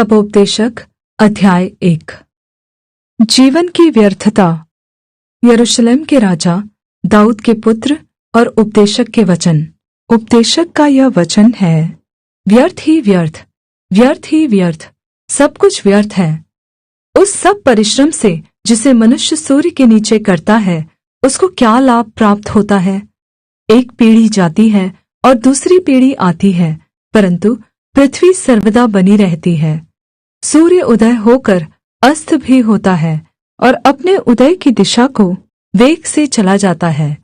सबोपदेशक अध्याय 1। जीवन की व्यर्थता। यरूशलेम के राजा दाऊद के पुत्र और उपदेशक के वचन। उपदेशक का यह वचन है, व्यर्थ ही व्यर्थ, व्यर्थ ही व्यर्थ, सब कुछ व्यर्थ है। उस सब परिश्रम से जिसे मनुष्य सूर्य के नीचे करता है, उसको क्या लाभ प्राप्त होता है? एक पीढ़ी जाती है और दूसरी पीढ़ी आती है, परंतु पृथ्वी सर्वदा बनी रहती है। सूर्य उदय होकर अस्त भी होता है और अपने उदय की दिशा को वेग से चला जाता है।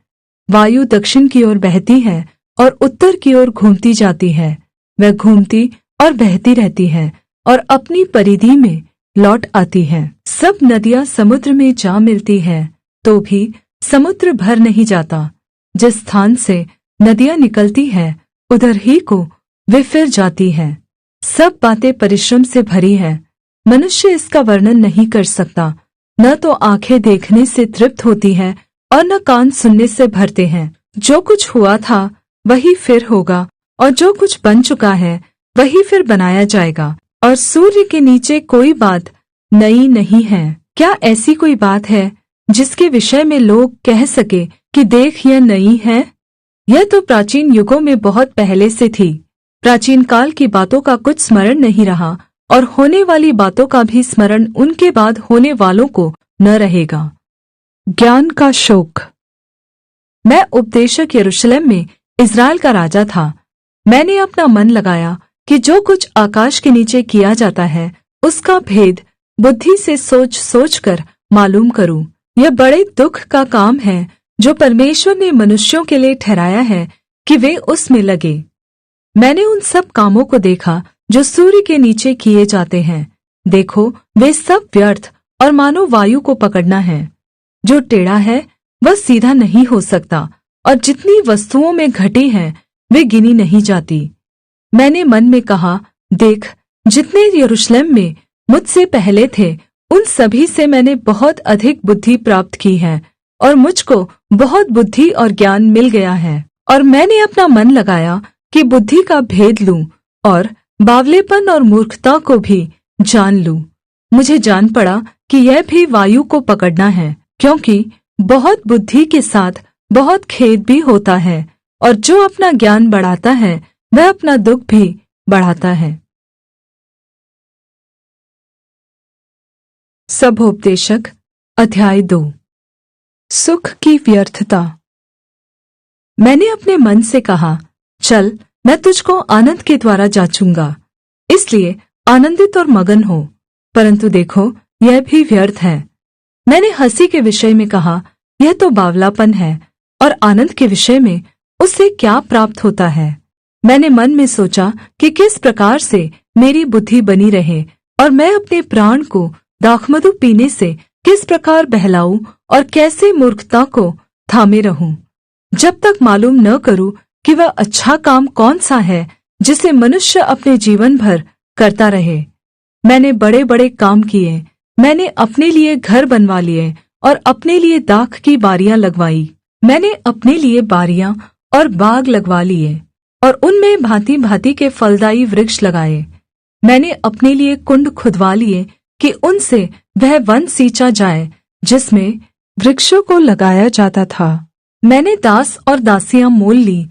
वायु दक्षिण की ओर बहती है और उत्तर की ओर घूमती जाती है। वह घूमती और बहती रहती है और अपनी परिधि में लौट आती है। सब नदियां समुद्र में जा मिलती हैं, तो भी समुद्र भर नहीं जाता। जिस स्थान से नदियां निकलती हैं, उधर ही को वे फिर जाती हैं। सब बातें परिश्रम से भरी हैं, मनुष्य इसका वर्णन नहीं कर सकता। न तो आंखें देखने से तृप्त होती हैं और न कान सुनने से भरते हैं। जो कुछ हुआ था वही फिर होगा, और जो कुछ बन चुका है वही फिर बनाया जाएगा, और सूर्य के नीचे कोई बात नई नहीं है। क्या ऐसी कोई बात है जिसके विषय में लोग कह सके कि देख यह नई है? यह तो प्राचीन युगों में बहुत पहले से थी। प्राचीन काल की बातों का कुछ स्मरण नहीं रहा, और होने वाली बातों का भी स्मरण उनके बाद होने वालों को न रहेगा। ज्ञान का शोक। मैं उपदेशक यरूशलेम में इस्राएल का राजा था। मैंने अपना मन लगाया कि जो कुछ आकाश के नीचे किया जाता है, उसका भेद बुद्धि से सोच सोच कर मालूम करूं। यह बड़े दुख का काम है जो परमेश्वर ने मनुष्यों के लिए ठहराया है कि वे उसमें लगे। मैंने उन सब कामों को देखा जो सूर्य के नीचे किए जाते हैं। देखो, वे सब व्यर्थ और मानो वायु को पकड़ना है। जो टेढ़ा है वह सीधा नहीं हो सकता, और जितनी वस्तुओं में घटी हैं वे गिनी नहीं जाती। मैंने मन में कहा, देख, जितने यरूशलेम में मुझसे पहले थे उन सभी से मैंने बहुत अधिक बुद्धि प्राप्त की है, और मुझको बहुत बुद्धि और ज्ञान मिल गया है। और मैंने अपना मन लगाया कि बुद्धि का भेद लूं और बावलेपन और मूर्खता को भी जान लूं। मुझे जान पड़ा कि यह भी वायु को पकड़ना है, क्योंकि बहुत बुद्धि के साथ बहुत खेद भी होता है, और जो अपना ज्ञान बढ़ाता है वह अपना दुख भी बढ़ाता है। सबोपदेशक अध्याय 2। सुख की व्यर्थता। मैंने अपने मन से कहा, चल, मैं तुझको आनंद के द्वारा जांचूंगा, इसलिए आनंदित और मगन हो। परंतु देखो, यह भी व्यर्थ है। मैंने हंसी के विषय में कहा, यह तो बावलापन है, और आनंद के विषय में उससे क्या प्राप्त होता है? मैंने मन में सोचा कि किस प्रकार से मेरी बुद्धि बनी रहे, और मैं अपने प्राण को दाखमधु पीने से किस प्रकार बहलाऊं और कैसे मूर्खता को थामे रहूं, जब तक मालूम न करूं कि वह अच्छा काम कौन सा है जिसे मनुष्य अपने जीवन भर करता रहे। मैंने बड़े बड़े काम किए। मैंने अपने लिए घर बनवा लिए और अपने लिए दाख की बारियां लगवाई। मैंने अपने लिए बारियां और बाग लगवा लिए और उनमें भांति भांति के फलदायी वृक्ष लगाए। मैंने अपने लिए कुंड खुदवा लिए कि उनसे वह वन सींचा जाए जिसमें वृक्षों को लगाया जाता था। मैंने दास और दासियां मोल ली,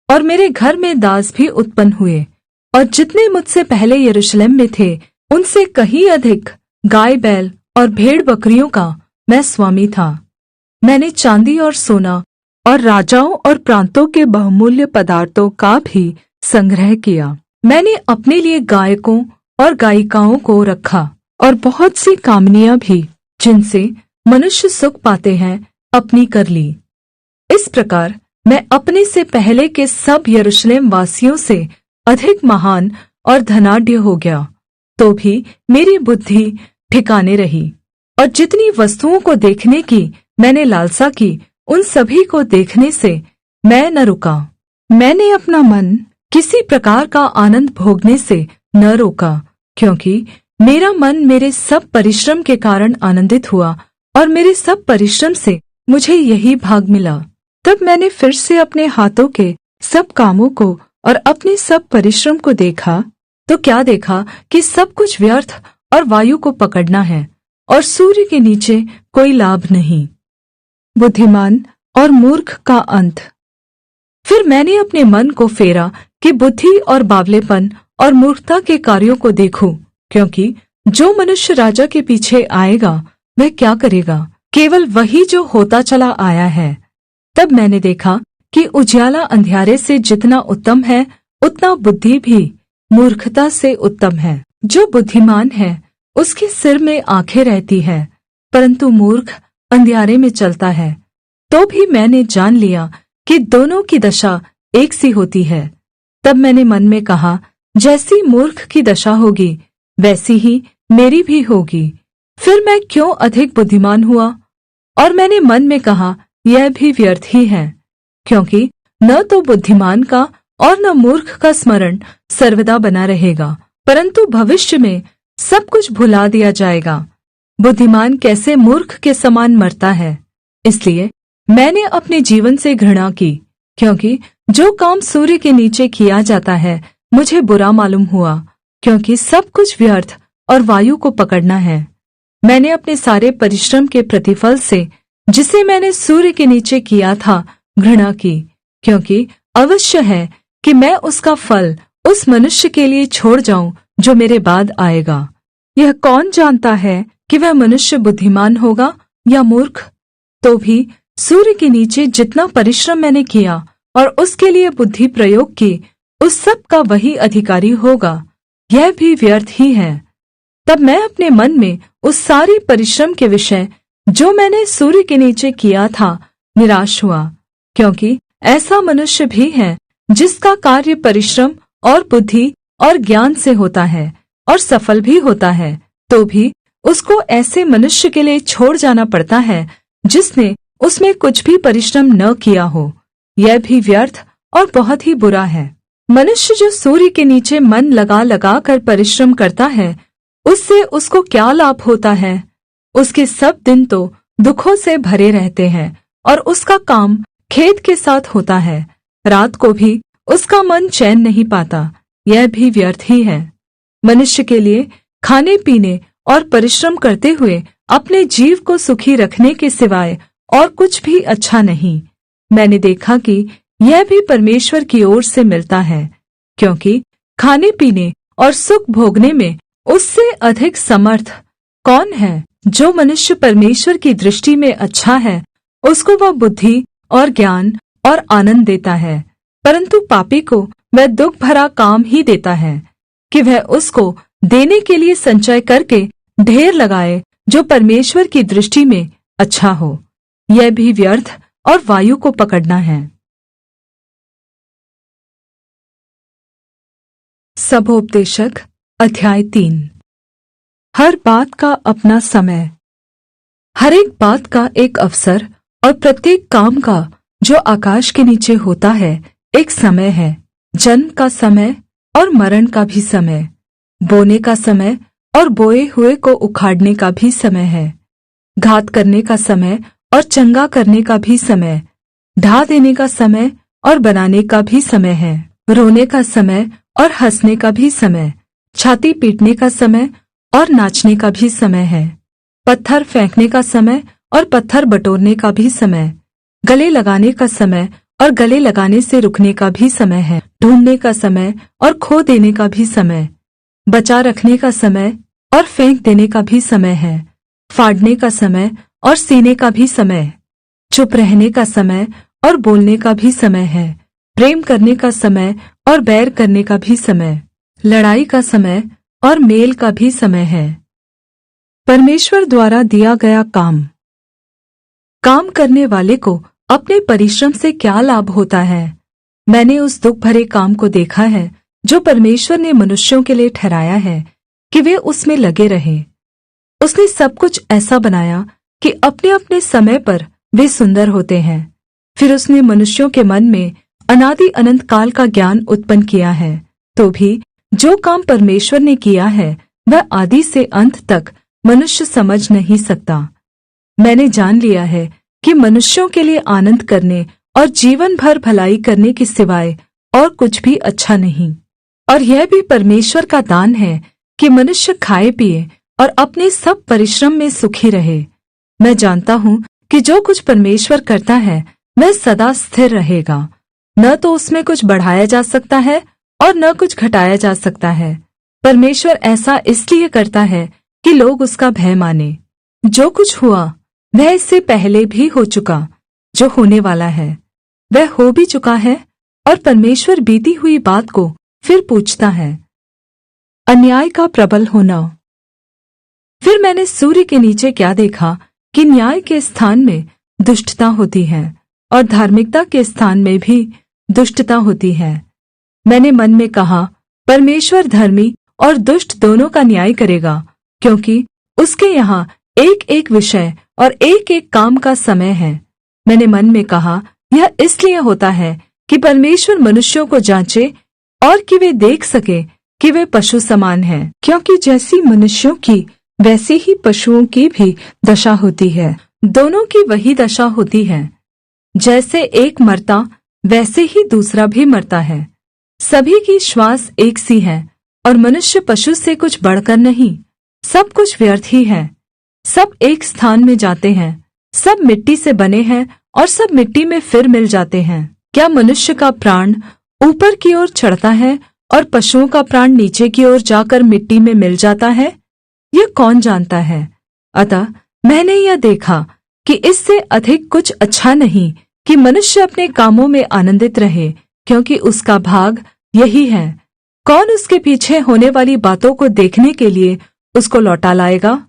और मेरे घर में दास भी उत्पन्न हुए, और जितने मुझसे पहले यरूशलेम में थे उनसे कहीं अधिक गाय बैल और भेड़ बकरियों का मैं स्वामी था। मैंने चांदी और सोना और राजाओं और प्रांतों के बहुमूल्य पदार्थों का भी संग्रह किया। मैंने अपने लिए गायकों और गायिकाओं को रखा, और बहुत सी कामनियां भी जिनसे मनुष्य सुख पाते हैं अपनी कर ली। इस प्रकार मैं अपने से पहले के सब यरूशलेम वासियों से अधिक महान और धनाढ्य हो गया, तो भी मेरी बुद्धि ठिकाने रही, और जितनी वस्तुओं को देखने की मैंने लालसा की, उन सभी को देखने से मैं न रुका। मैंने अपना मन किसी प्रकार का आनंद भोगने से न रोका, क्योंकि मेरा मन मेरे सब परिश्रम के कारण आनंदित हुआ, और मेरे सब परिश्रम से मुझे यही भाग मिला। तब मैंने फिर से अपने हाथों के सब कामों को और अपने सब परिश्रम को देखा, तो क्या देखा कि सब कुछ व्यर्थ और वायु को पकड़ना है और सूर्य के नीचे कोई लाभ नहीं। बुद्धिमान और मूर्ख का अंत। फिर मैंने अपने मन को फेरा कि बुद्धि और बावलेपन और मूर्खता के कार्यों को देखूं, क्योंकि जो मनुष्य राजा के पीछे आएगा वह क्या करेगा? केवल वही जो होता चला आया है। तब मैंने देखा कि उजियाला अंधियारे से जितना उत्तम है, उतना बुद्धि भी मूर्खता से उत्तम है। जो बुद्धिमान है उसके सिर में आंखें रहती है, परंतु मूर्ख अंधियारे में चलता है। तो भी मैंने जान लिया कि दोनों की दशा एक सी होती है। तब मैंने मन में कहा, जैसी मूर्ख की दशा होगी वैसी ही मेरी भी होगी। फिर मैं क्यों अधिक बुद्धिमान हुआ? और मैंने मन में कहा, यह भी व्यर्थ ही है, क्योंकि न तो बुद्धिमान का और न मूर्ख का स्मरण सर्वदा बना रहेगा, परंतु भविष्य में सब कुछ भुला दिया जाएगा। बुद्धिमान कैसे मूर्ख के समान मरता है। इसलिए मैंने अपने जीवन से घृणा की, क्योंकि जो काम सूर्य के नीचे किया जाता है मुझे बुरा मालूम हुआ, क्योंकि सब कुछ व्यर्थ और वायु को पकड़ना है। मैंने अपने सारे परिश्रम के प्रतिफल से, जिसे मैंने सूर्य के नीचे किया था, घृणा की, क्योंकि अवश्य है कि मैं उसका फल उस मनुष्य के लिए छोड़ जाऊं जो मेरे बाद आएगा। यह कौन जानता है कि वह मनुष्य बुद्धिमान होगा या मूर्ख? तो भी सूर्य के नीचे जितना परिश्रम मैंने किया और उसके लिए बुद्धि प्रयोग की, उस सब का वही अधिकारी होगा। यह भी व्यर्थ ही है। तब मैं अपने मन में उस सारी परिश्रम के विषय जो मैंने सूर्य के नीचे किया था निराश हुआ, क्योंकि ऐसा मनुष्य भी है जिसका कार्य परिश्रम और बुद्धि और ज्ञान से होता है और सफल भी होता है, तो भी उसको ऐसे मनुष्य के लिए छोड़ जाना पड़ता है जिसने उसमें कुछ भी परिश्रम न किया हो। यह भी व्यर्थ और बहुत ही बुरा है। मनुष्य जो सूर्य के नीचे मन लगा लगा कर परिश्रम करता है, उससे उसको क्या लाभ होता है? उसके सब दिन तो दुखों से भरे रहते हैं और उसका काम खेद के साथ होता है। रात को भी उसका मन चैन नहीं पाता। यह भी व्यर्थ ही है। मनुष्य के लिए खाने पीने और परिश्रम करते हुए अपने जीव को सुखी रखने के सिवाय और कुछ भी अच्छा नहीं। मैंने देखा कि यह भी परमेश्वर की ओर से मिलता है, क्योंकि खाने पीने और सुख भोगने में उससे अधिक समर्थ कौन है? जो मनुष्य परमेश्वर की दृष्टि में अच्छा है, उसको वह बुद्धि और ज्ञान और आनंद देता है, परंतु पापी को वह दुख भरा काम ही देता है कि वह उसको देने के लिए संचय करके ढेर लगाए, जो परमेश्वर की दृष्टि में अच्छा हो। यह भी व्यर्थ और वायु को पकड़ना है। सबोपदेशक अध्याय 3। हर बात का अपना समय। हर एक बात का एक अवसर और प्रत्येक काम का जो आकाश के नीचे होता है एक समय है। जन्म का समय और मरण का भी समय, बोने का समय और बोए हुए को उखाड़ने का भी समय है, घात करने का समय और चंगा करने का भी समय, ढा देने का समय और बनाने का भी समय है, रोने का समय और हंसने का भी समय, छाती पीटने का समय और नाचने का भी समय है, पत्थर फेंकने का समय और पत्थर बटोरने का भी समय, गले लगाने का समय और गले लगाने से रुकने का भी समय है, ढूंढने का समय और खो देने का भी समय, बचा रखने का समय और फेंक देने का भी समय है, फाड़ने का समय और सीने का भी समय, चुप रहने का समय और बोलने का भी समय है, प्रेम करने का समय और बैर करने का भी समय, लड़ाई का समय और मेल का भी समय है। परमेश्वर द्वारा दिया गया काम। काम करने वाले को अपने परिश्रम से क्या लाभ होता है? मैंने उस दुख भरे काम को देखा है जो परमेश्वर ने मनुष्यों के लिए ठहराया है कि वे उसमें लगे रहें। उसने सब कुछ ऐसा बनाया कि अपने अपने समय पर वे सुंदर होते हैं। फिर उसने मनुष्यों के मन में अनादि अनंत काल का ज्ञान उत्पन्न किया है, तो भी जो काम परमेश्वर ने किया है वह आदि से अंत तक मनुष्य समझ नहीं सकता। मैंने जान लिया है कि मनुष्यों के लिए आनंद करने और जीवन भर भलाई करने के सिवाय और कुछ भी अच्छा नहीं। और यह भी परमेश्वर का दान है कि मनुष्य खाए पिए और अपने सब परिश्रम में सुखी रहे। मैं जानता हूँ कि जो कुछ परमेश्वर करता है वह सदा स्थिर रहेगा, न तो उसमें कुछ बढ़ाया जा सकता है और न कुछ घटाया जा सकता है। परमेश्वर ऐसा इसलिए करता है कि लोग उसका भय माने। जो कुछ हुआ वह इससे पहले भी हो चुका, जो होने वाला है वह हो भी चुका है, और परमेश्वर बीती हुई बात को फिर पूछता है। अन्याय का प्रबल होना। फिर मैंने सूर्य के नीचे क्या देखा कि न्याय के स्थान में दुष्टता होती है और धार्मिकता के स्थान में भी दुष्टता होती है। मैंने मन में कहा, परमेश्वर धर्मी और दुष्ट दोनों का न्याय करेगा, क्योंकि उसके यहाँ एक एक विषय और एक एक काम का समय है। मैंने मन में कहा, यह इसलिए होता है कि परमेश्वर मनुष्यों को जांचे और कि वे देख सके कि वे पशु समान हैं, क्योंकि जैसी मनुष्यों की वैसी ही पशुओं की भी दशा होती है। दोनों की वही दशा होती है। जैसे एक मरता वैसे ही दूसरा भी मरता है। सभी की श्वास एक सी है, और मनुष्य पशु से कुछ बढ़कर नहीं। सब कुछ व्यर्थ ही है, सब एक स्थान में जाते हैं, सब मिट्टी से बने हैं और सब मिट्टी में फिर मिल जाते हैं। क्या मनुष्य का प्राण ऊपर की ओर चढ़ता है और पशुओं का प्राण नीचे की ओर जाकर मिट्टी में मिल जाता है? यह कौन जानता है? अतः मैंने यह देखा कि इससे अधिक कुछ अच्छा नहीं कि मनुष्य अपने कामों में आनंदित रहे, क्योंकि उसका भाग यही है। कौन उसके पीछे होने वाली बातों को देखने के लिए उसको लौटा लाएगा?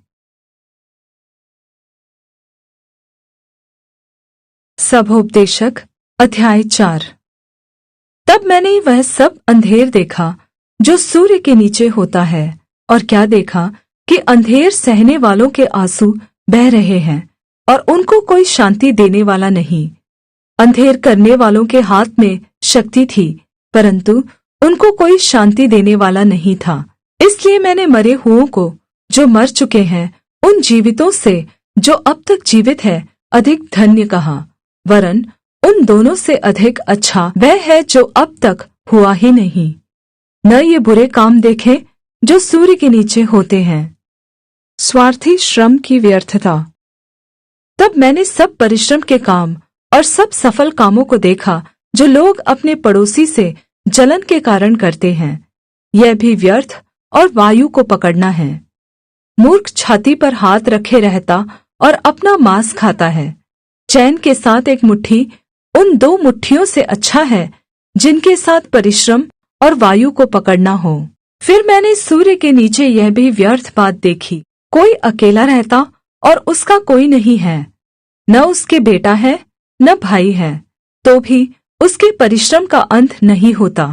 सभोपदेशक अध्याय 4। तब मैंने वह सब अंधेर देखा जो सूर्य के नीचे होता है, और क्या देखा कि अंधेर सहने वालों के आंसू बह रहे हैं, और उनको कोई शान्ति देने वाला नहीं। अंधेर करने वालों के हाथ में शक्ति थी, परंतु उनको कोई शान्ति देने वाला नहीं था। इसलिए मैंने मरे हुओं को, जो मर चुके हैं, उन जीवितों से जो अब तक जीवित है, अधिक धन्य कहा, वरन उन दोनों से अधिक अच्छा वह है जो अब तक हुआ ही नहीं। न ये बुरे काम देखे जो सूर्य के नीचे होते हैं। स्वार्थी श्रम की व्यर्थता। तब मैंने सब परिश्रम के काम और सब सफल कामों को देखा जो लोग अपने पड़ोसी से जलन के कारण करते हैं। यह भी व्यर्थ और वायु को पकड़ना है। मूर्ख छाती पर हाथ रखे रहता और अपना मांस खाता है। चैन के साथ एक मुट्ठी उन 2 मुट्ठियों से अच्छा है जिनके साथ परिश्रम और वायु को पकड़ना हो। फिर मैंने सूर्य के नीचे यह भी व्यर्थ बात देखी। कोई अकेला रहता और उसका कोई नहीं है, न उसके बेटा है न भाई है, तो भी उसके परिश्रम का अंत नहीं होता।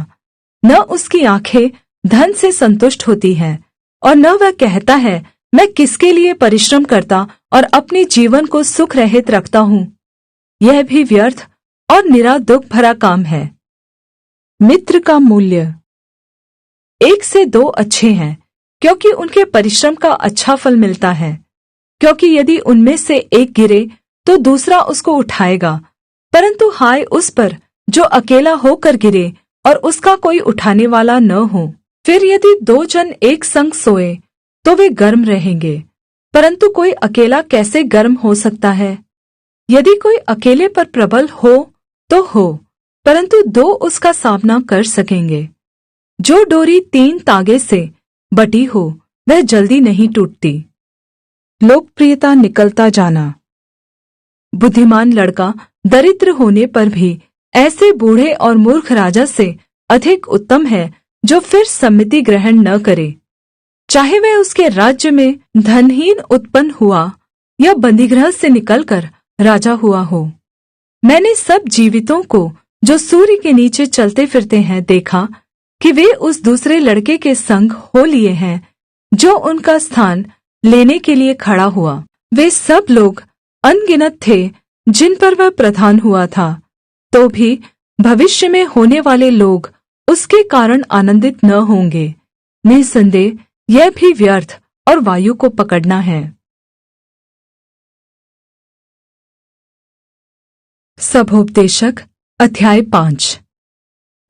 न उसकी आंखें धन से संतुष्ट होती हैं, और न वह कहता है, मैं किसके लिए परिश्रम करता और अपने जीवन को सुख रहित रखता हूँ। यह भी व्यर्थ और निरा दुख भरा काम है। मित्र का मूल्य। 1 से 2 अच्छे हैं, क्योंकि उनके परिश्रम का अच्छा फल मिलता है। क्योंकि यदि उनमें से एक गिरे तो दूसरा उसको उठाएगा, परंतु हाय उस पर जो अकेला होकर गिरे और उसका कोई उठाने वाला न हो। फिर यदि 2 जन एक संग सोए तो वे गर्म रहेंगे, परंतु कोई अकेला कैसे गर्म हो सकता है? यदि कोई अकेले पर प्रबल हो तो हो, परंतु 2 उसका सामना कर सकेंगे। जो डोरी 3 तागे से बटी हो वह जल्दी नहीं टूटती। लोकप्रियता निकलता जाना। बुद्धिमान लड़का दरिद्र होने पर भी ऐसे बूढ़े और मूर्ख राजा से अधिक उत्तम है जो फिर सम्मति ग्रहण न करे, चाहे वह उसके राज्य में धनहीन उत्पन्न हुआ या बंदीगृह से निकलकर राजा हुआ हो। मैंने सब जीवितों को जो सूर्य के नीचे चलते फिरते हैं देखा कि वे उस दूसरे लड़के के संग हो लिए हैं जो उनका स्थान लेने के लिए खड़ा हुआ। वे सब लोग अनगिनत थे जिन पर वह प्रधान हुआ था, तो भी भविष्य में होने वाले लोग उसके कारण आनंदित न होंगे। निःसंदेह यह भी व्यर्थ और वायु को पकड़ना है। सभोपदेशक अध्याय 5।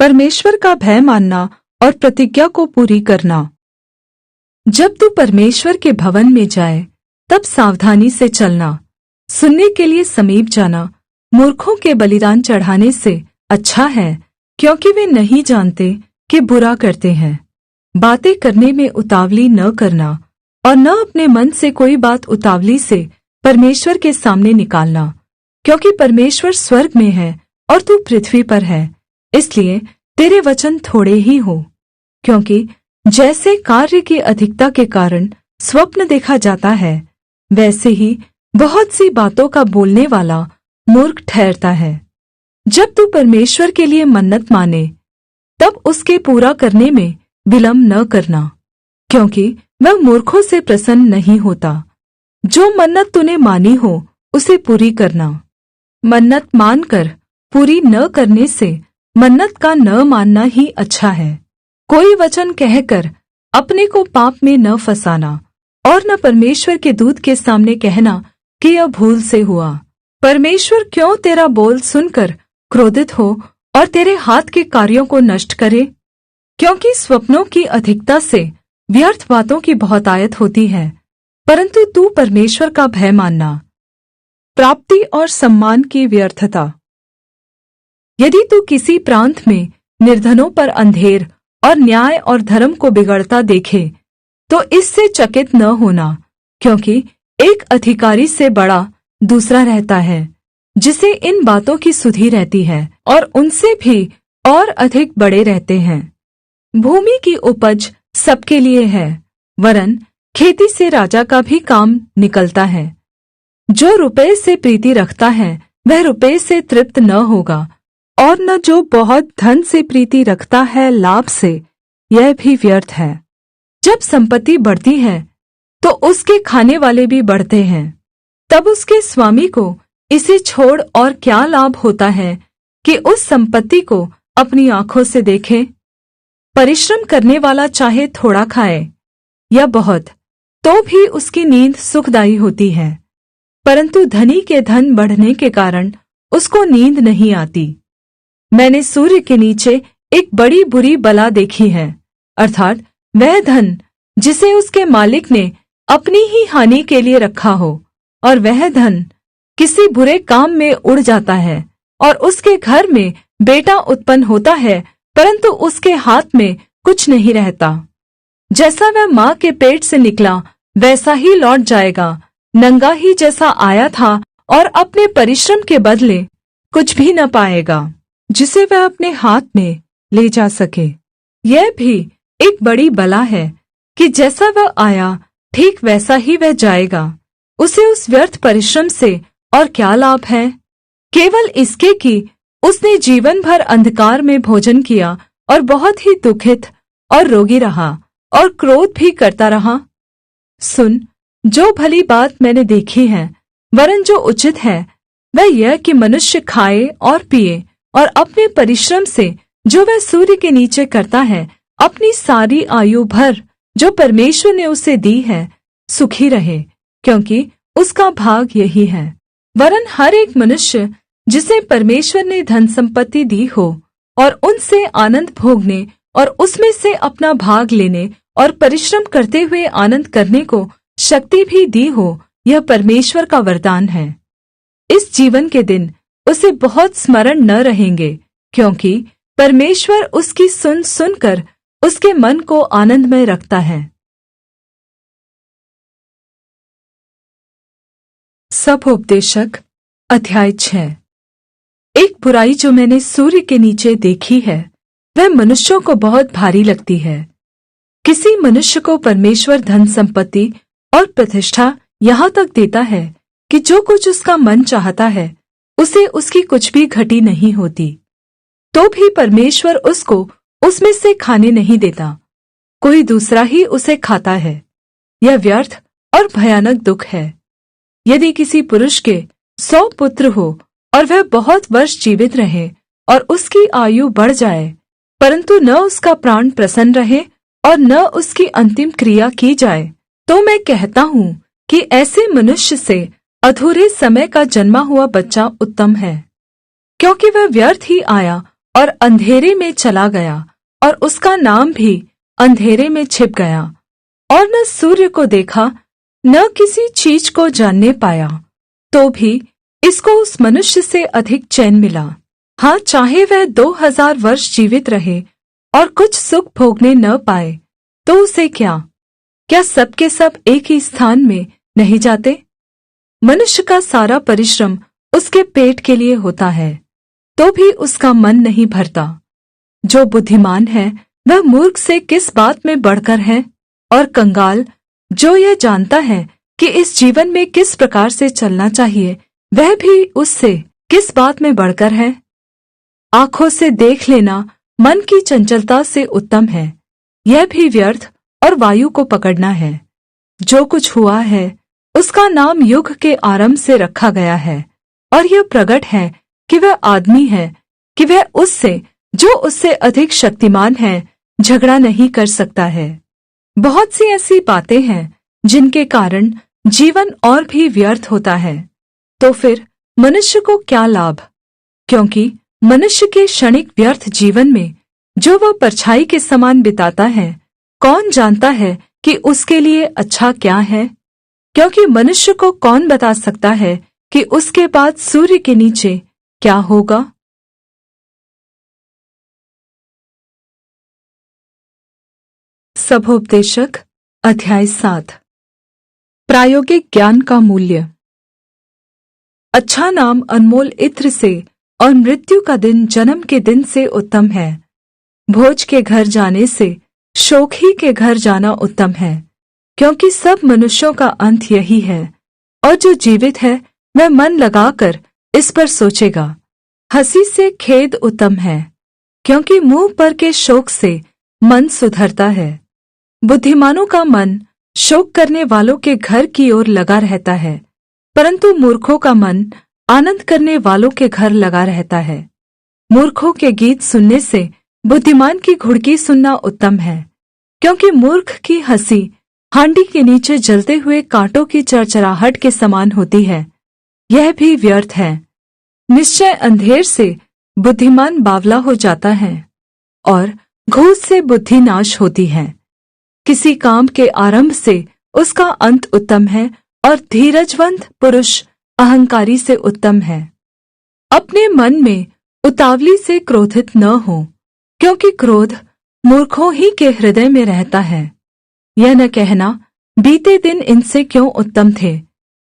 परमेश्वर का भय मानना और प्रतिज्ञा को पूरी करना। जब तू परमेश्वर के भवन में जाए, तब सावधानी से चलना, सुनने के लिए समीप जाना मूर्खों के बलिदान चढ़ाने से अच्छा है, क्योंकि वे नहीं जानते कि बुरा करते हैं। बातें करने में उतावली न करना और न अपने मन से कोई बात उतावली से परमेश्वर के सामने निकालना, क्योंकि परमेश्वर स्वर्ग में है और तू पृथ्वी पर है, इसलिए तेरे वचन थोड़े ही हो। क्योंकि जैसे कार्य की अधिकता के कारण स्वप्न देखा जाता है, वैसे ही बहुत सी बातों का बोलने वाला मूर्ख ठहरता है। जब तू परमेश्वर के लिए मन्नत माने, तब उसके पूरा करने में विलम्ब न करना, क्योंकि वह मूर्खों से प्रसन्न नहीं होता। जो मन्नत तूने मानी हो, उसे पूरी करना। मन्नत मानकर पूरी न करने से मन्नत का न मानना ही अच्छा है। कोई वचन कहकर अपने को पाप में न फंसाना और न परमेश्वर के दूत के सामने कहना कि यह भूल से हुआ। परमेश्वर क्यों तेरा बोल सुनकर क्रोधित हो और तेरे हाथ के कार्यों को नष्ट करे? क्योंकि स्वप्नों की अधिकता से व्यर्थ बातों की बहुतायत होती है, परंतु तू परमेश्वर का भय मानना। प्राप्ति और सम्मान की व्यर्थता। यदि तू किसी प्रांत में निर्धनों पर अंधेर और न्याय और धर्म को बिगड़ता देखे, तो इससे चकित न होना, क्योंकि एक अधिकारी से बड़ा दूसरा रहता है, जिसे इन बातों की सुधि रहती है, और उनसे भी और अधिक बड़े रहते हैं। भूमि की उपज सबके लिए है, वरन खेती से राजा का भी काम निकलता है। जो रुपये से प्रीति रखता है, वह रुपये से तृप्त न होगा, और न जो बहुत धन से प्रीति रखता है लाभ से, यह भी व्यर्थ है। जब संपत्ति बढ़ती है, तो उसके खाने वाले भी बढ़ते हैं। तब उसके स्वामी को इसे छोड़ और क्या लाभ होता है कि उस संपत्ति को अपनी आंखों से देखे? परिश्रम करने वाला चाहे थोड़ा खाए या बहुत, तो भी उसकी नींद सुखदायी होती है, परंतु धनी के धन बढ़ने के कारण उसको नींद नहीं आती। मैंने सूर्य के नीचे एक बड़ी बुरी बला देखी है, अर्थात वह धन जिसे उसके मालिक ने अपनी ही हानि के लिए रखा हो, और वह धन किसी बुरे काम में उड़ जाता है, और उसके घर में बेटा उत्पन्न होता है, परंतु उसके हाथ में कुछ नहीं रहता। जैसा वह माँ के पेट से निकला, वैसा ही लौट जाएगा, नंगा ही जैसा आया था, और अपने परिश्रम के बदले कुछ भी न पाएगा जिसे वह अपने हाथ में ले जा सके। यह भी एक बड़ी बला है कि जैसा वह आया, ठीक वैसा ही वह जाएगा। उसे उस व्यर्थ परिश्रम से और क्या लाभ है, केवल इसके कि उसने जीवन भर अंधकार में भोजन किया और बहुत ही दुखित और रोगी रहा और क्रोध भी करता रहा। सुन, जो भली बात मैंने देखी है, वरन जो उचित है, वह यह कि मनुष्य खाए और पिए और अपने परिश्रम से जो वह सूर्य के नीचे करता है, अपनी सारी आयु भर जो परमेश्वर ने उसे दी है, सुखी रहे, क्योंकि उसका भाग यही है। वरन हर एक मनुष्य जिसे परमेश्वर ने धन संपत्ति दी हो और उनसे आनंद भोगने और उसमें से अपना भाग लेने और परिश्रम करते हुए आनंद करने को शक्ति भी दी हो, यह परमेश्वर का वरदान है। इस जीवन के दिन उसे बहुत स्मरण न रहेंगे, क्योंकि परमेश्वर उसकी सुन सुनकर उसके मन को आनंदमय रखता है। सभोपदेशक अध्याय 6। एक बुराई जो मैंने सूर्य के नीचे देखी है, वह मनुष्यों को बहुत भारी लगती है। किसी मनुष्य को परमेश्वर धन संपत्ति और प्रतिष्ठा यहाँ तक देता है कि जो कुछ उसका मन चाहता है, उसे उसकी कुछ भी घटी नहीं होती, तो भी परमेश्वर उसको उसमें से खाने नहीं देता, कोई दूसरा ही उसे खाता है। यह व्यर्थ और भयानक दुख है। यदि किसी पुरुष के 100 पुत्र हो और वह बहुत वर्ष जीवित रहे और उसकी आयु बढ़ जाए, परंतु न उसका प्राण प्रसन्न रहे और न उसकी अंतिम क्रिया की जाए, तो मैं कहता हूँ कि ऐसे मनुष्य से अधूरे समय का जन्मा हुआ बच्चा उत्तम है, क्योंकि वह व्यर्थ ही आया और अंधेरे में चला गया और उसका नाम भी अंधेरे में छिप गया, और न सूर्य को देखा, न किसी चीज को जानने पाया। तो भी इसको उस मनुष्य से अधिक चैन मिला। हाँ, चाहे वह 2000 वर्ष जीवित रहे और कुछ सुख भोगने न पाए, तो उसे क्या सब के सब एक ही स्थान में नहीं जाते? मनुष्य का सारा परिश्रम उसके पेट के लिए होता है, तो भी उसका मन नहीं भरता। जो बुद्धिमान है वह मूर्ख से किस बात में बढ़कर है, और कंगाल जो यह जानता है कि इस जीवन में किस प्रकार से चलना चाहिए, वह भी उससे किस बात में बढ़कर है। आँखों से देख लेना मन की चंचलता से उत्तम है, यह भी व्यर्थ और वायु को पकड़ना है। जो कुछ हुआ है उसका नाम युग के आरंभ से रखा गया है, और यह प्रगट है कि वह आदमी है कि वह उससे जो उससे अधिक शक्तिमान है झगड़ा नहीं कर सकता है। बहुत सी ऐसी बातें हैं जिनके कारण जीवन और भी व्यर्थ होता है। तो फिर मनुष्य को क्या लाभ? क्योंकि मनुष्य के क्षणिक व्यर्थ जीवन में जो वह परछाई के समान बिताता है, कौन जानता है कि उसके लिए अच्छा क्या है? क्योंकि मनुष्य को कौन बता सकता है कि उसके बाद सूर्य के नीचे क्या होगा? सभोपदेशक अध्याय 7। प्रायोगिक ज्ञान का मूल्य। अच्छा नाम अनमोल इत्र से और मृत्यु का दिन जन्म के दिन से उत्तम है। भोज के घर जाने से शोक के घर जाना उत्तम है, क्योंकि सब मनुष्यों का अंत यही है, और जो जीवित है वह मन लगाकर इस पर सोचेगा। हंसी से खेद उत्तम है, क्योंकि मुंह पर के शोक से मन सुधरता है। बुद्धिमानों का मन शोक करने वालों के घर की ओर लगा रहता है, परंतु मूर्खों का मन आनंद करने वालों के घर लगा रहता है। मूर्खों के गीत सुनने से बुद्धिमान की घुड़की सुनना उत्तम है, क्योंकि मूर्ख की हंसी हांडी के नीचे जलते हुए कांटों की चरचराहट के समान होती है, यह भी व्यर्थ है। निश्चय अंधेर से बुद्धिमान बावला हो जाता है, और घूस से बुद्धि नाश होती है। किसी काम के आरंभ से उसका अंत उत्तम है, और धीरजवंत पुरुष अहंकारी से उत्तम है। अपने मन में उतावली से क्रोधित न हो, क्योंकि क्रोध मूर्खों ही के हृदय में रहता है। यह न कहना बीते दिन इनसे क्यों उत्तम थे,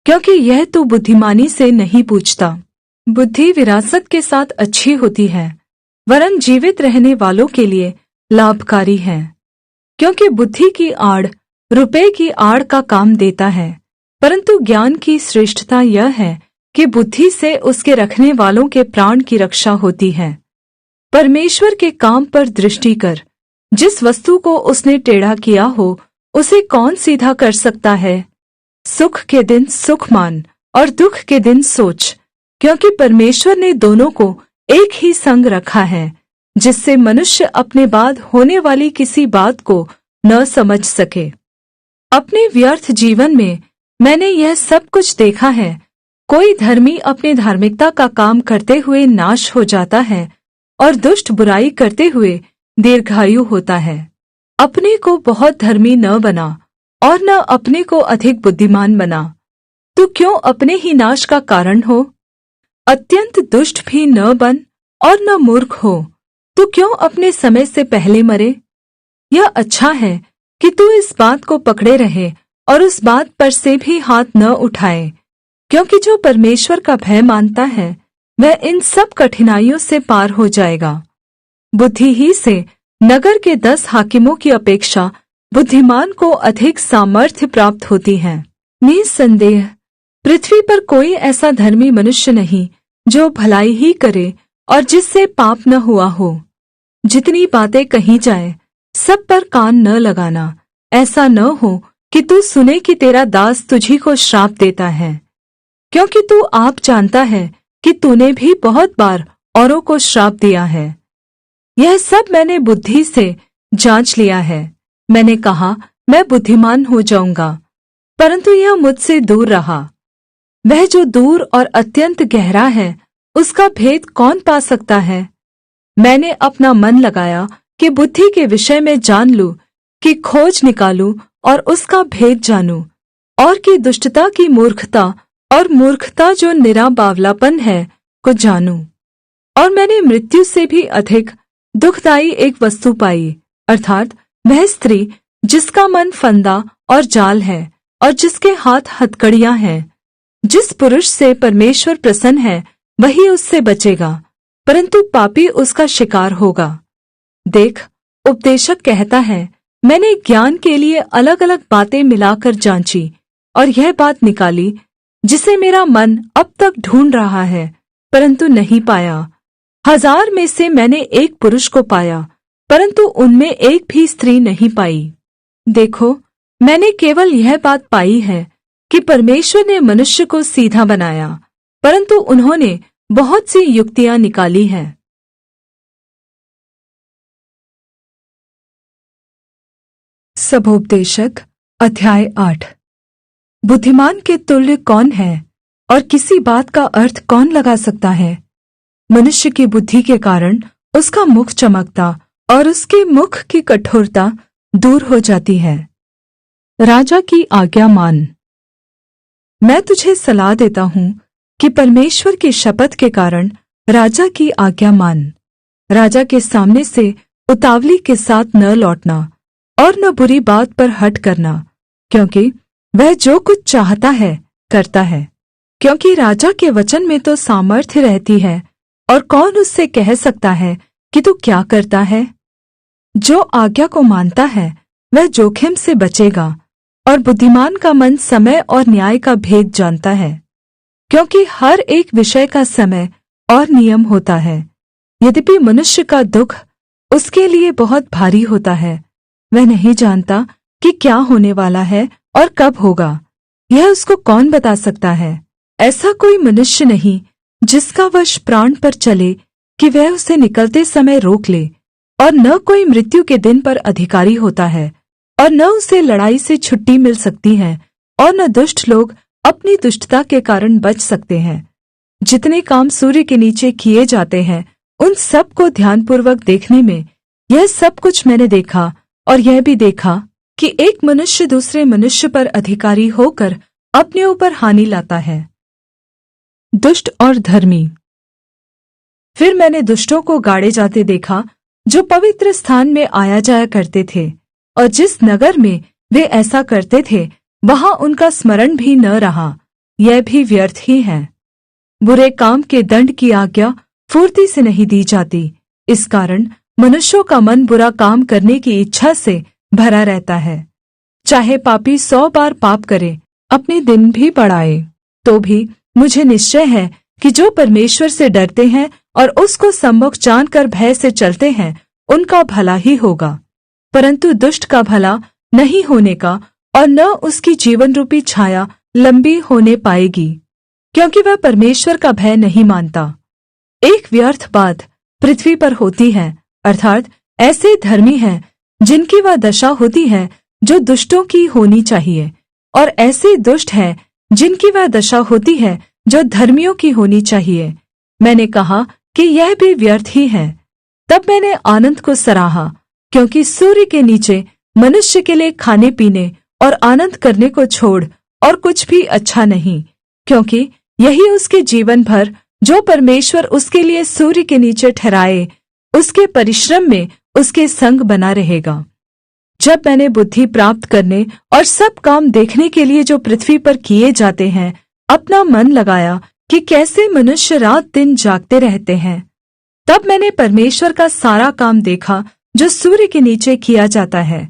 क्योंकि यह तो बुद्धिमानी से नहीं पूछता। बुद्धि विरासत के साथ अच्छी होती है, वरन जीवित रहने वालों के लिए लाभकारी है, क्योंकि बुद्धि की आड़ रुपये की आड़ का काम देता है। परंतु ज्ञान की श्रेष्ठता यह है कि बुद्धि से उसके रखने वालों के प्राण की रक्षा होती है। परमेश्वर के काम पर दृष्टि कर, जिस वस्तु को उसने टेढ़ा किया हो उसे कौन सीधा कर सकता है? सुख के दिन सुख मान और दुख के दिन सोच, क्योंकि परमेश्वर ने दोनों को एक ही संग रखा है, जिससे मनुष्य अपने बाद होने वाली किसी बात को न समझ सके। अपने व्यर्थ जीवन में मैंने यह सब कुछ देखा है। कोई धर्मी अपने धार्मिकता का काम करते हुए नाश हो जाता है, और दुष्ट बुराई करते हुए दीर्घायु होता है। अपने को बहुत धर्मी न बना, और न अपने को अधिक बुद्धिमान बना। तू क्यों अपने ही नाश का कारण हो? अत्यंत दुष्ट भी न बन और न मूर्ख हो। तू क्यों अपने समय से पहले मरे? यह अच्छा है कि तू इस बात को पकड़े रहे और उस बात पर से भी हाथ न उठाए, क्योंकि जो परमेश्वर का भय मानता है वह इन सब कठिनाइयों से पार हो जाएगा। बुद्धि ही से नगर के 10 हाकिमों की अपेक्षा बुद्धिमान को अधिक सामर्थ्य प्राप्त होती है। निसंदेह पृथ्वी पर कोई ऐसा धर्मी मनुष्य नहीं जो भलाई ही करे और जिससे पाप न हुआ हो। जितनी बातें कही जाए सब पर कान न लगाना, ऐसा न हो कि तू सुने कि तेरा दास तुझी को श्राप देता है, क्योंकि तू आप जानता है कि तूने भी बहुत बार औरों को श्राप दिया है। यह सब मैंने बुद्धि से जांच लिया है। मैंने कहा मैं बुद्धिमान हो जाऊंगा, परंतु यह मुझसे दूर रहा। वह जो दूर और अत्यंत गहरा है उसका भेद कौन पा सकता है? मैंने अपना मन लगाया कि बुद्धि के विषय में जान लूं, कि खोज निकालूं और उसका भेद जानूं, और कि दुष्टता की मूर्खता और मूर्खता जो निरा बावलापन है को जानूं। और मैंने मृत्यु से भी अधिक दुखदाई एक वस्तु पाई, अर्थात वह स्त्री जिसका मन फंदा और जाल है और जिसके हाथ हथकड़ियां हैं। जिस पुरुष से परमेश्वर प्रसन्न है वही उससे बचेगा, परंतु पापी उसका शिकार होगा। देख, उपदेशक कहता है, मैंने ज्ञान के लिए अलग अलग बातें मिलाकर जांची और यह बात निकाली जिसे मेरा मन अब तक ढूंढ रहा है, परंतु नहीं पाया। 1000 में से मैंने एक पुरुष को पाया, परंतु उनमें एक भी स्त्री नहीं पाई। देखो, मैंने केवल यह बात पाई है कि परमेश्वर ने मनुष्य को सीधा बनाया, परंतु उन्होंने बहुत सी युक्तियां निकाली हैं। सबोपदेशक अध्याय 8। बुद्धिमान के तुल्य कौन है और किसी बात का अर्थ कौन लगा सकता है? मनुष्य की बुद्धि के कारण उसका मुख चमकता और उसके मुख की कठोरता दूर हो जाती है। राजा की आज्ञा मान। मैं तुझे सलाह देता हूँ कि परमेश्वर की शपथ के कारण राजा की आज्ञा मान। राजा के सामने से उतावली के साथ न लौटना और न बुरी बात पर हठ करना, क्योंकि वह जो कुछ चाहता है करता है। क्योंकि राजा के वचन में तो सामर्थ्य रहती है, और कौन उससे कह सकता है कि तू क्या करता है? जो आज्ञा को मानता है वह जोखिम से बचेगा, और बुद्धिमान का मन समय और न्याय का भेद जानता है। क्योंकि हर एक विषय का समय और नियम होता है। यद्यपि मनुष्य का दुख उसके लिए बहुत भारी होता है, वह नहीं जानता कि क्या होने वाला है और कब होगा। यह उसको कौन बता सकता है? ऐसा कोई मनुष्य नहीं जिसका वश प्राण पर चले कि वह उसे निकलते समय रोक ले, और न कोई मृत्यु के दिन पर अधिकारी होता है, और न उसे लड़ाई से छुट्टी मिल सकती है, और न दुष्ट लोग अपनी दुष्टता के कारण बच सकते हैं। जितने काम सूर्य के नीचे किए जाते हैं उन सब को ध्यानपूर्वक देखने में यह सब कुछ मैंने देखा, और यह भी देखा कि एक मनुष्य दूसरे मनुष्य पर अधिकारी होकर अपने ऊपर हानि लाता है। दुष्ट और धर्मी। फिर मैंने दुष्टों को गाड़े जाते देखा, जो पवित्र स्थान में आया जाया करते थे, और जिस नगर में वे ऐसा करते थे वहां उनका स्मरण भी न रहा। यह भी व्यर्थ ही है। बुरे काम के दंड की आज्ञा फुर्ती से नहीं दी जाती, इस कारण मनुष्यों का मन बुरा काम करने की इच्छा से भरा रहता है। चाहे पापी 100 बार पाप करे, अपने दिन भी बढ़ाए, तो भी मुझे निश्चय है कि जो परमेश्वर से डरते हैं और उसको सम्मुख जानकर भय से चलते हैं उनका भला ही होगा। परंतु दुष्ट का भला नहीं होने का और न उसकी जीवन रूपी छाया लंबी होने पाएगी, क्योंकि वह परमेश्वर का भय नहीं मानता। एक व्यर्थ बात पृथ्वी पर होती है, अर्थात ऐसे धर्मी हैं जिनकी वह दशा होती है जो दुष्टों की होनी चाहिए, और ऐसे दुष्ट हैं जिनकी वह दशा होती है जो धर्मियों की होनी चाहिए। मैंने कहा कि यह भी व्यर्थ ही है। तब मैंने आनंद को सराहा, क्योंकि सूर्य के नीचे मनुष्य के लिए खाने पीने और आनंद करने को छोड़ और कुछ भी अच्छा नहीं, क्योंकि यही उसके जीवन भर जो परमेश्वर उसके लिए सूर्य के नीचे ठहराए उसके परिश्रम में उसके संग बना रहेगा। जब मैंने बुद्धि प्राप्त करने और सब काम देखने के लिए जो पृथ्वी पर किए जाते हैं अपना मन लगाया कि कैसे मनुष्य रात दिन जागते रहते हैं, तब मैंने परमेश्वर का सारा काम देखा जो सूर्य के नीचे किया जाता है।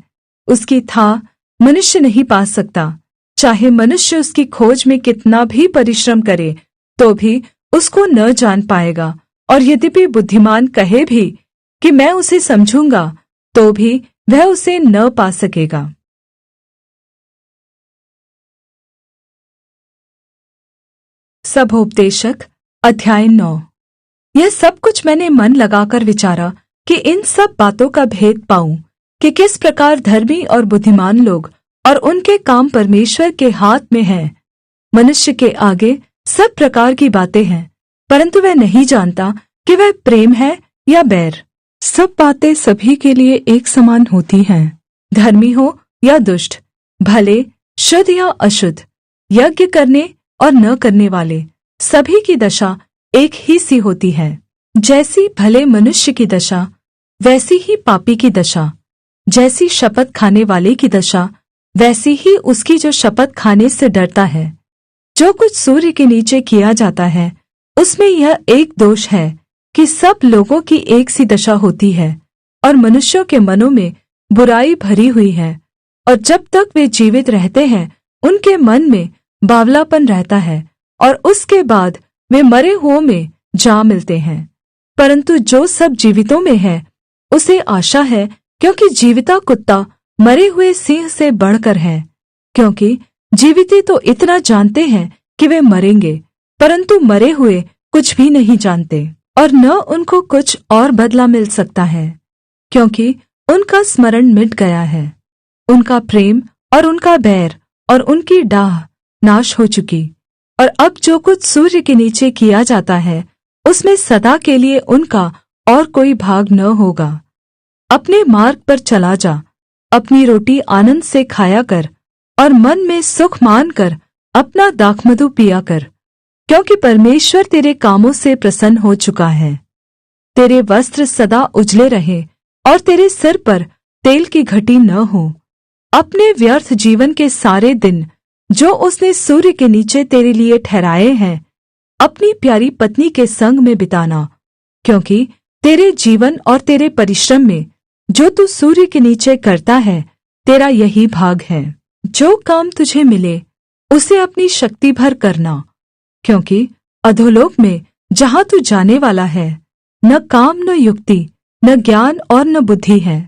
उसकी था मनुष्य नहीं पा सकता। चाहे मनुष्य उसकी खोज में कितना भी परिश्रम करे तो भी उसको न जान पाएगा, और यद्यपि बुद्धिमान कहे भी कि मैं उसे समझूंगा तो भी वह उसे न पा सकेगा। सबोपदेशक अध्याय 9। यह सब कुछ मैंने मन लगाकर विचारा कि इन सब बातों का भेद पाऊं कि किस प्रकार धर्मी और बुद्धिमान लोग और उनके काम परमेश्वर के हाथ में हैं। मनुष्य के आगे सब प्रकार की बातें हैं, परंतु वह नहीं जानता कि वह प्रेम है या बैर। सब बातें सभी के लिए एक समान होती हैं, धर्मी हो या दुष्ट, भले, शुद्ध या अशुद्ध, यज्ञ करने और न करने वाले, सभी की दशा एक ही सी होती है। जैसी भले मनुष्य की दशा, वैसी ही पापी की दशा। जैसी शपथ खाने वाले की दशा, वैसी ही उसकी जो शपथ खाने से डरता है। जो कुछ सूर्य के नीचे किया जाता है, उसमें यह एक दोष है कि सब लोगों की एक सी दशा होती है और मनुष्यों के मनों में बुराई भरी हुई है, और जब तक वे जीवित रहते हैं उनके मन में बावलापन रहता है, और उसके बाद वे मरे हुओं में जा मिलते हैं। परंतु जो सब जीवितों में है उसे आशा है, क्योंकि जीविता कुत्ता मरे हुए सिंह से बढ़कर है। क्योंकि जीविते तो इतना जानते हैं कि वे मरेंगे, परंतु मरे हुए कुछ भी नहीं जानते, और न उनको कुछ और बदला मिल सकता है, क्योंकि उनका स्मरण मिट गया है। उनका प्रेम और उनका बैर और उनकी डाह नाश हो चुकी। और अब जो कुछ सूर्य के नीचे किया जाता है, उसमें सदा के लिए उनका और कोई भाग न होगा। अपने मार्ग पर चला जा, अपनी रोटी आनन्द से खाया कर, और मन में सुख मानकर अपना दाखमधु पिया कर, क्योंकि परमेश्वर तेरे कामों से प्रसन्न हो चुका है। तेरे वस्त्र सदा उजले रहे और तेरे सिर पर तेल की घटी न हो। अपने व्यर्थ जीवन के सारे दिन जो उसने सूर्य के नीचे तेरे लिए ठहराए हैं, अपनी प्यारी पत्नी के संग में बिताना, क्योंकि तेरे जीवन और तेरे परिश्रम में जो तू सूर्य के नीचे करता है, तेरा यही भाग है। जो काम तुझे मिले उसे अपनी शक्ति भर करना, क्योंकि अधोलोक में जहाँ तू जाने वाला है, न काम, न युक्ति, न ज्ञान और न बुद्धि है।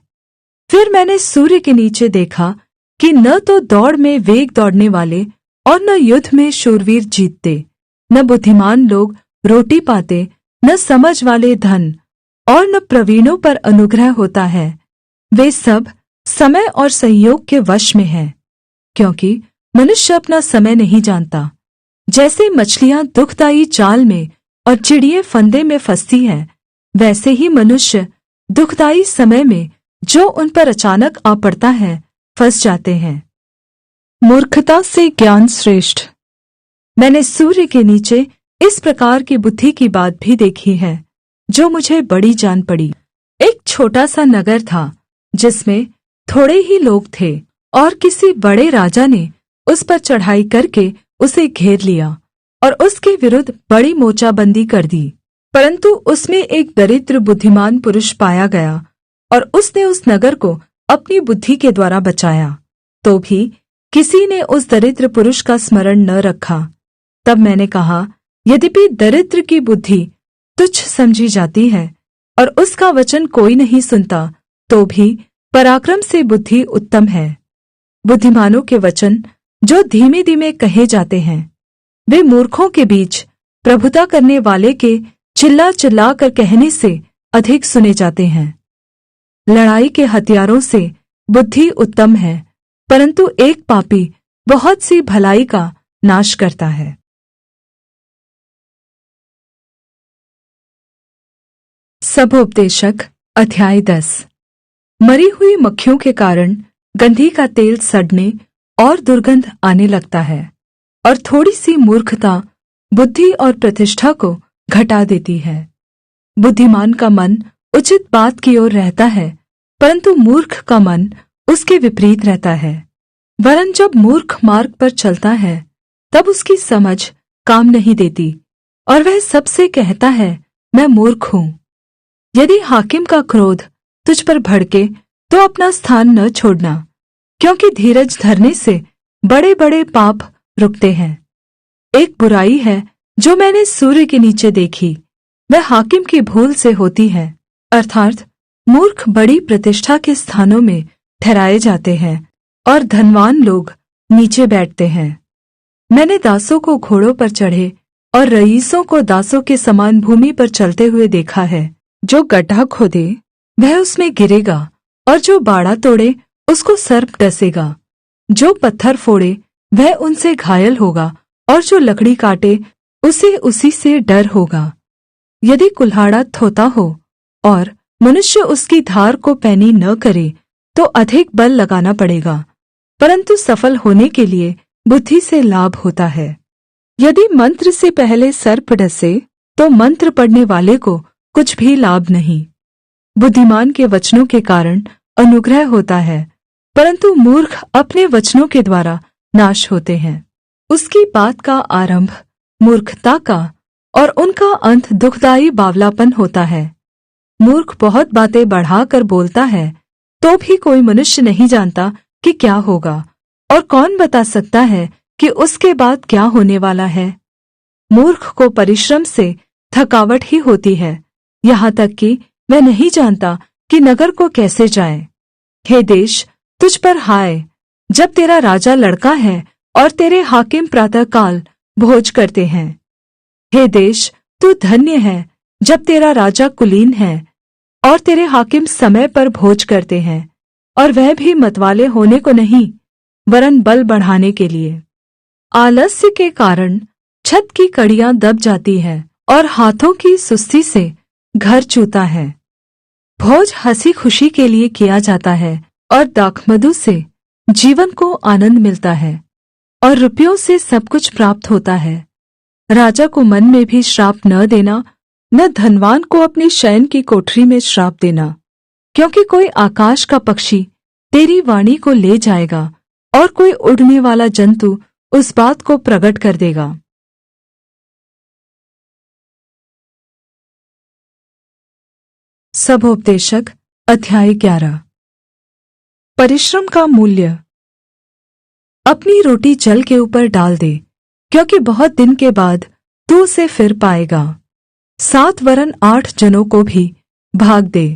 फिर मैंने सूर्य के नीचे देखा कि न तो दौड़ में वेग दौड़ने वाले और न युद्ध में शूरवीर जीतते, न बुद्धिमान लोग रोटी पाते, न समझ वाले धन, और न प्रवीणों पर अनुग्रह होता है। वे सब समय और संयोग के वश में हैं, क्योंकि मनुष्य अपना समय नहीं जानता। जैसे मछलियाँ दुखदाई जाल में और चिड़िये फंदे में फंसती हैं, वैसे ही मनुष्य दुखदाई समय में जो उन पर अचानक आ पड़ता है फंस जाते हैं। मूर्खता से ज्ञान श्रेष्ठ। मैंने सूर्य के नीचे इस प्रकार की बुद्धि की बात भी देखी है, जो मुझे बड़ी जान पड़ी। एक छोटा सा नगर था जिसमें थोड़े ही लोग थे, और किसी बड़े राजा ने उस पर चढ़ाई करके उसे घेर लिया और उसके विरुद्ध बड़ी मोर्चाबंदी कर दी। परंतु उसमें एक दरिद्र बुद्धिमान पुरुष पाया गया, और उसने उस नगर को अपनी बुद्धि के द्वारा बचाया। तो भी किसी ने उस दरिद्र पुरुष का स्मरण न रखा। तब मैंने कहा, यद्यपि दरिद्र की बुद्धि तुच्छ समझी जाती है और उसका वचन कोई नहीं सुनता, तो भी पराक्रम से बुद्धि उत्तम है। बुद्धिमानों के वचन जो धीमे धीमे कहे जाते हैं, वे मूर्खों के बीच प्रभुता करने वाले के चिल्ला चिल्ला कर कहने से अधिक सुने जाते हैं। लड़ाई के हथियारों से बुद्धि उत्तम है, परंतु एक पापी बहुत सी भलाई का नाश करता है। सबोपदेशक अध्याय 10। मरी हुई मक्खियों के कारण गंधी का तेल सड़ने और दुर्गंध आने लगता है, और थोड़ी सी मूर्खता बुद्धि और प्रतिष्ठा को घटा देती है। बुद्धिमान का मन उचित बात की ओर रहता है, परंतु मूर्ख का मन उसके विपरीत रहता है। वरन जब मूर्ख मार्ग पर चलता है, तब उसकी समझ काम नहीं देती, और वह सबसे कहता है, मैं मूर्ख हूँ। यदि हाकिम का क्रोध तुझ पर भड़के, तो अपना स्थान न छोड़ना, क्योंकि धीरज धरने से बड़े बड़े पाप रुकते हैं। एक बुराई है जो मैंने सूर्य के नीचे देखी, वह हाकिम की भूल से होती है, अर्थात मूर्ख बड़ी प्रतिष्ठा के स्थानों में ठहराए जाते हैं और धनवान लोग नीचे बैठते हैं। मैंने दासों को घोड़ों पर चढ़े और रईसों को दासों के समान भूमि पर चलते हुए देखा है। जो गड्ढा खोदे वह उसमें गिरेगा, और जो बाड़ा तोड़े उसको सर्प डसेगा। जो पत्थर फोड़े वह उनसे घायल होगा, और जो लकड़ी काटे उसे उसी से डर होगा। यदि कुल्हाड़ा थोथा हो और मनुष्य उसकी धार को पैनी न करे तो अधिक बल लगाना पड़ेगा, परंतु सफल होने के लिए बुद्धि से लाभ होता है। यदि मंत्र से पहले सर्प डसे तो मंत्र पढ़ने वाले को कुछ भी लाभ नहीं। बुद्धिमान के वचनों के कारण अनुग्रह होता है, परंतु मूर्ख अपने वचनों के द्वारा नाश होते हैं। उसकी बात का आरंभ मूर्खता का और उनका अंत दुखदाई बावलापन होता है। मूर्ख बहुत बातें बढ़ाकर बोलता है, तो भी कोई मनुष्य नहीं जानता कि क्या होगा, और कौन बता सकता है कि उसके बाद क्या होने वाला है। मूर्ख को परिश्रम से थकावट ही होती है, यहाँ तक कि वह नहीं जानता कि नगर को कैसे जाए। हे देश, तुझ पर हाय, जब तेरा राजा लड़का है और तेरे हाकिम प्रातःकाल भोज करते हैं। हे देश, तू धन्य है जब तेरा राजा कुलीन है और तेरे हाकिम समय पर भोज करते हैं, और वह भी मतवाले होने को नहीं, वरन बल बढ़ाने के लिए। आलस्य के कारण छत की कड़ियाँ दब जाती है और हाथों की सुस्ती से घर चूता है। भोज हंसी खुशी के लिए किया जाता है और दाखमधु से जीवन को आनंद मिलता है, और रुपयों से सब कुछ प्राप्त होता है। राजा को मन में भी श्राप न देना, न धनवान को अपने शयन की कोठरी में श्राप देना, क्योंकि कोई आकाश का पक्षी तेरी वाणी को ले जाएगा और कोई उड़ने वाला जंतु उस बात को प्रकट कर देगा। सबोपदेशक अध्याय 11। परिश्रम का मूल्य। अपनी रोटी जल के ऊपर डाल दे, क्योंकि बहुत दिन के बाद तू उसे फिर पाएगा। 7 वरन 8 जनों को भी भाग दे,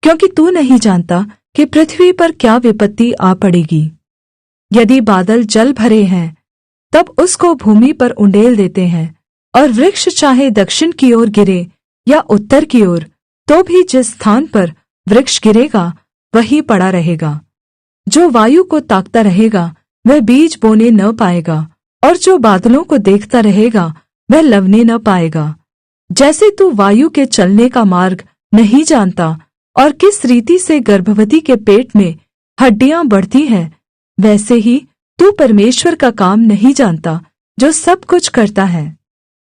क्योंकि तू नहीं जानता कि पृथ्वी पर क्या विपत्ति आ पड़ेगी। यदि बादल जल भरे हैं, तब उसको भूमि पर उंडेल देते हैं, और वृक्ष चाहे दक्षिण की ओर गिरे या उत्तर की ओर, तो भी जिस स्थान पर वृक्ष गिरेगा वही पड़ा रहेगा। जो वायु को ताकता रहेगा वह बीज बोने न पाएगा, और जो बादलों को देखता रहेगा वह लवने न पाएगा। जैसे तू वायु के चलने का मार्ग नहीं जानता और किस रीति से गर्भवती के पेट में हड्डियां बढ़ती हैं, वैसे ही तू परमेश्वर का काम नहीं जानता जो सब कुछ करता है।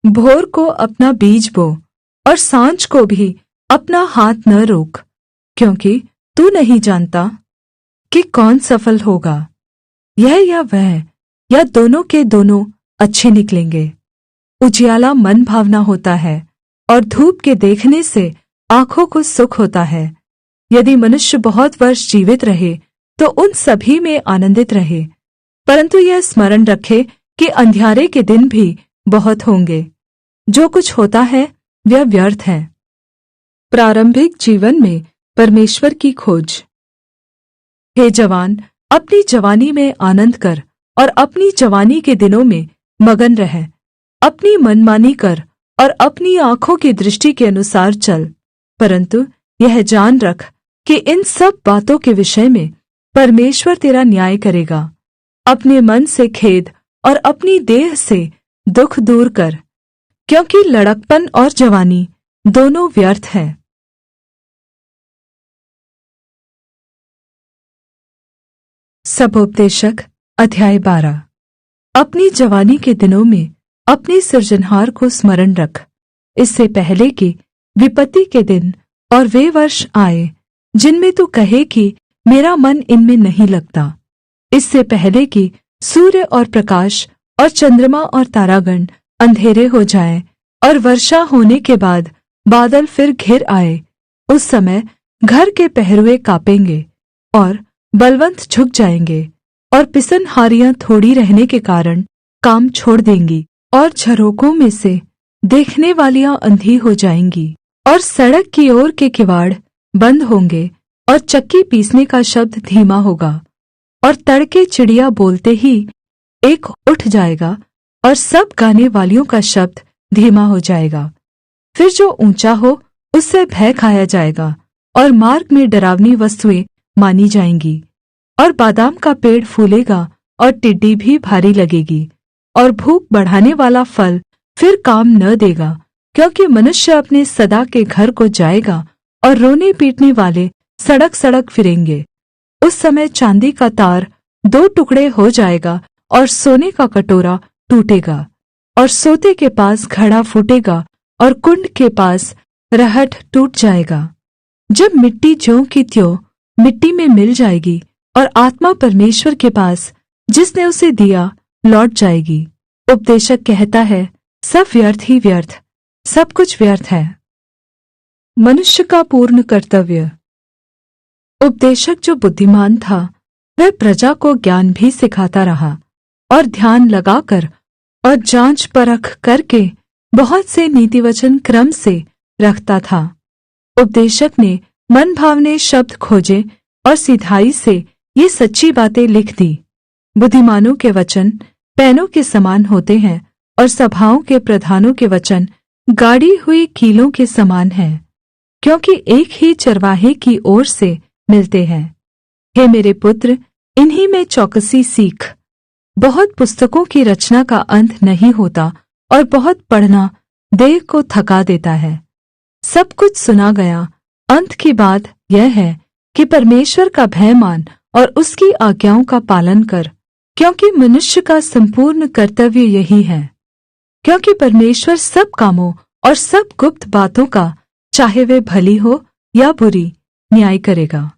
भोर को अपना बीज बो और सांझ को भी अपना हाथ न रोक, क्योंकि तू नहीं जानता कि कौन सफल होगा, यह या वह, या दोनों के दोनों अच्छे निकलेंगे। उजियाला मन भावना होता है, और धूप के देखने से आँखों को सुख होता है। यदि मनुष्य बहुत वर्ष जीवित रहे तो उन सभी में आनंदित रहे, परंतु यह स्मरण रखे कि अंधियारे के दिन भी बहुत होंगे। जो कुछ होता है वह व्यर्थ है। प्रारंभिक जीवन में परमेश्वर की खोज। हे जवान, अपनी जवानी में आनंद कर और अपनी जवानी के दिनों में मगन रह। अपनी मनमानी कर और अपनी आँखों की दृष्टि के अनुसार चल, परंतु यह जान रख कि इन सब बातों के विषय में परमेश्वर तेरा न्याय करेगा। अपने मन से खेद और अपनी देह से दुख दूर कर, क्योंकि लड़कपन और जवानी दोनों व्यर्थ हैं। सबोपदेशक अध्याय 12। अपनी जवानी के दिनों में अपने सृजनहार को स्मरण रख, इससे पहले कि विपत्ति के दिन और वे वर्ष आए जिनमें तू कहे कि मेरा मन इनमें नहीं लगता। इससे पहले कि सूर्य और प्रकाश और चंद्रमा और तारागण अंधेरे हो जाएं और वर्षा होने के बाद बादल फिर घिर आए, उस समय घर के पहरुए काँपेंगे और बलवन्त झुक जाएंगे, और पिसनहारियाँ थोड़ी रहने के कारण काम छोड़ देंगी, और झरोकों में से देखने वालियाँ अंधी हो जाएंगी, और सड़क की ओर के किवाड़ बंद होंगे, और चक्की पीसने का शब्द धीमा होगा, और तड़के चिड़िया बोलते ही एक उठ जाएगा, और सब गाने वालियों का शब्द धीमा हो जाएगा। फिर जो ऊंचा हो उससे भय खाया जाएगा, और मार्ग में डरावनी वस्तुएं मानी जाएंगी, और बादाम का पेड़ फूलेगा और टिड्डी भी भारी लगेगी, और भूख बढ़ाने वाला फल फिर काम न देगा, क्योंकि मनुष्य अपने सदा के घर को जाएगा और रोने पीटने वाले सड़क सड़क फिरेंगे। उस समय चांदी का तार 2 टुकड़े हो जाएगा और सोने का कटोरा टूटेगा, और सोते के पास घड़ा फूटेगा और कुंड के पास रहट टूट जाएगा। जब मिट्टी ज्यों की त्यों मिट्टी में मिल जाएगी और आत्मा परमेश्वर के पास जिसने उसे दिया लौट जाएगी। उपदेशक कहता है, सब व्यर्थ ही व्यर्थ, सब कुछ व्यर्थ है। मनुष्य का पूर्ण कर्तव्य। उपदेशक जो बुद्धिमान था, वह प्रजा को ज्ञान भी सिखाता रहा और ध्यान लगाकर और जांच परख करके बहुत से नीतिवचन क्रम से रखता था। उपदेशक ने मन भावने शब्द खोजे और सिधाई से ये सच्ची बातें लिख दी। बुद्धिमानों के वचन पैनों के समान होते हैं और सभाओं के प्रधानों के वचन गाड़ी हुई कीलों के समान हैं, क्योंकि एक ही चरवाहे की ओर से मिलते हैं। हे मेरे पुत्र, इन्हीं में चौकसी सीख। बहुत पुस्तकों की रचना का अंत नहीं होता और बहुत पढ़ना देह को थका देता है। सब कुछ सुना गया, अंत की बात यह है कि परमेश्वर का भय मान और उसकी आज्ञाओं का पालन कर, क्योंकि मनुष्य का संपूर्ण कर्तव्य यही है। क्योंकि परमेश्वर सब कामों और सब गुप्त बातों का, चाहे वे भली हो या बुरी, न्याय करेगा।